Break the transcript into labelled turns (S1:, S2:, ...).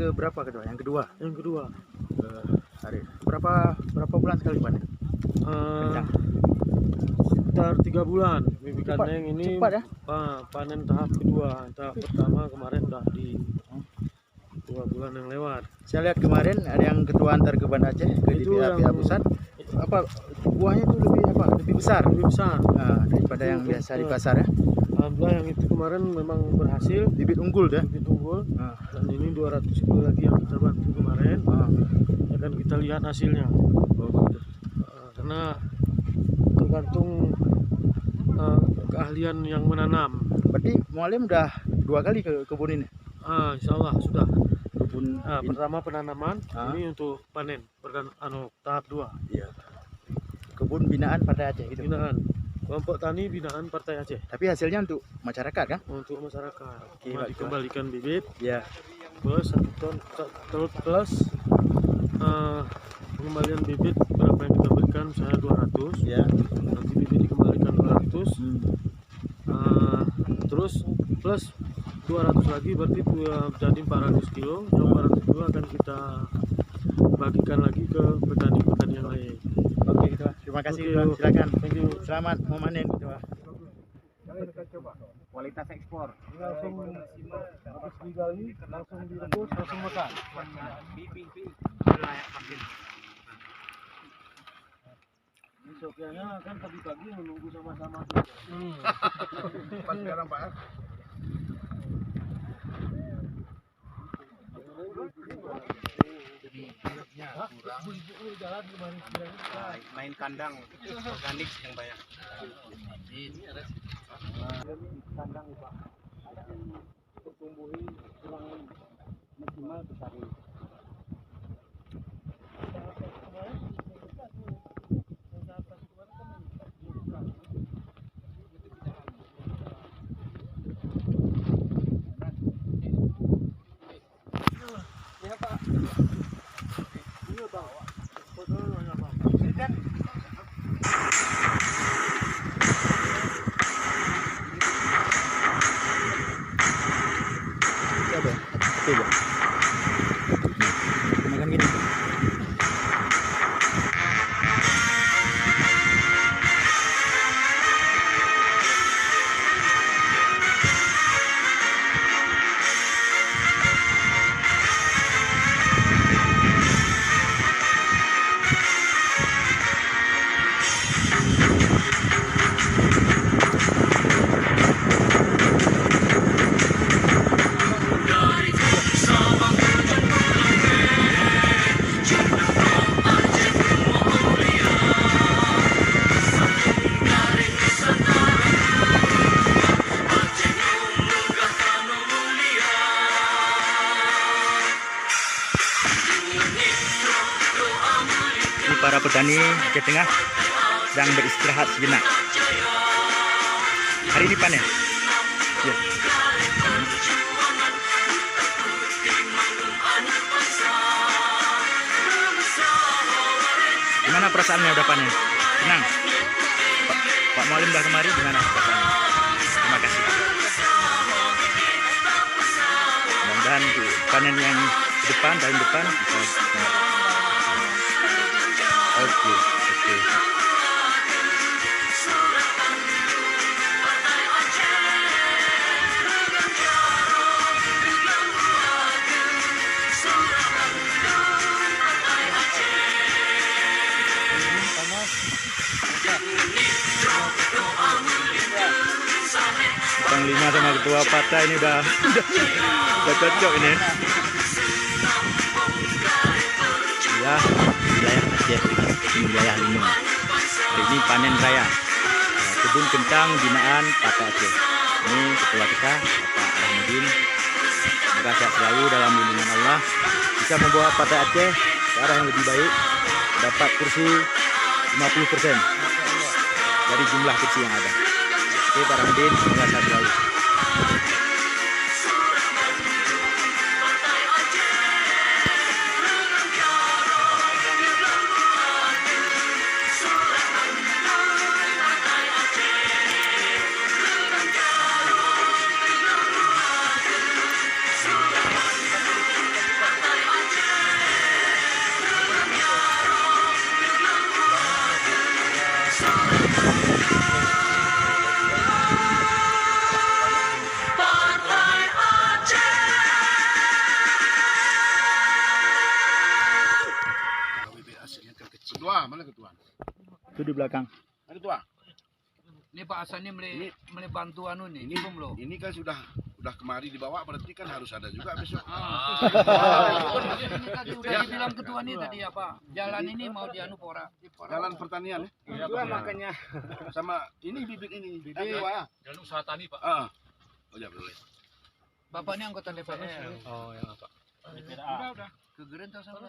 S1: ke berapa kedua? Yang kedua.
S2: Yang kedua.
S1: Hari berapa bulan sekali panen?
S2: Sekitar 3 bulan. Bibi Kaneng ini
S1: cepat ya?
S2: Panen tahap kedua. Tahap pertama kemarin udah di 2 bulan yang lewat.
S1: Saya lihat kemarin ada yang ketua antar ke Banda Aceh ke DPA pusat. Apa buahnya itu lebih besar daripada yang biasa di pasar ya.
S2: Alhamdulillah yang itu kemarin memang berhasil,
S1: bibit unggul dah.
S2: Dan ini 200 kilo lagi yang kita bantu kemarin. Akan kita lihat hasilnya. Karena tergantung keahlian yang menanam.
S1: Berarti Mualim udah 2 kali ke kebun ini.
S2: Insya Allah sudah.
S1: Kebun
S2: pertama penanaman, ini untuk panen tahap 2.
S1: Iya. Kebun binaan Partai Aceh gitu.
S2: Binaan. Kelompok tani binaan Partai Aceh.
S1: Tapi hasilnya untuk masyarakat kan?
S2: Untuk masyarakat. Dikembalikan bibit.
S1: Ya.
S2: Plus 1 ton plus pengembalian bibit berapa yang kita berikan, misalnya 200.
S1: Ya.
S2: Nanti bibit dikembalikan 200. Terus plus 200 lagi berarti jadi 400 kilo. Yang 400 kilo akan kita bagikan lagi ke petani-petani yang lain.
S1: Oke, gitu. Terima kasih. Silakan.
S2: Thank you.
S1: Selamat memanen gitu.
S3: Kualitas ekspor.
S2: Langsung habis digali, langsung direbus, langsung makan. Ini Sofianya kan pagi-pagi menunggu sama-sama.
S3: Pas sekarang Pak. Main kandang organik yang banyak.
S2: Kandang Pak. Pertumbuhi kurang maksimal besar.
S1: Makan gini. Para petani Aceh Tengah sedang beristirahat sejenak. Hari ini panen. Ya. Gimana perasaannya udah panen? Senang? Pak Mualim udah kemari, gimana perasaannya? Terima kasih. Mudah-mudahan panen yang ke depan, tahun depan bisa. Oke. Panglima sama ketua partai ini udah cocok ini. Ya, wilayah Aceh, wilayah Lima. Hari ini panen raya kebun kentang binaan Partai Aceh. Ini ketua kita Bapak Rahmudin. Semoga sehat selalu dalam lindungan Allah, bisa membawa Partai Aceh ke arah yang lebih baik, dapat kursi 50% dari jumlah kursi yang ada. Oke Pak Rahmudin, semoga sehat selalu. Itu di belakang.
S4: Ada tua.
S5: Ini Pak Hasan ini mulai bantu anu nih,
S4: Ini
S5: belum loh.
S4: Ini kan sudah kemari dibawa, berarti kan harus ada juga besok.
S5: Ini tadi udah dibilang ketua nih tadi apa? Jalan ini mau dianu pora.
S4: Jalan pertanian ya.
S3: Dua makanya.
S4: Sama ini bibit ini. Bibit.
S6: Jalan usaha tani, Pak.
S4: Oh ya boleh.
S5: Bapak ini anggota DPR.
S2: Oh ya Pak.
S5: Ke Gerindra sama.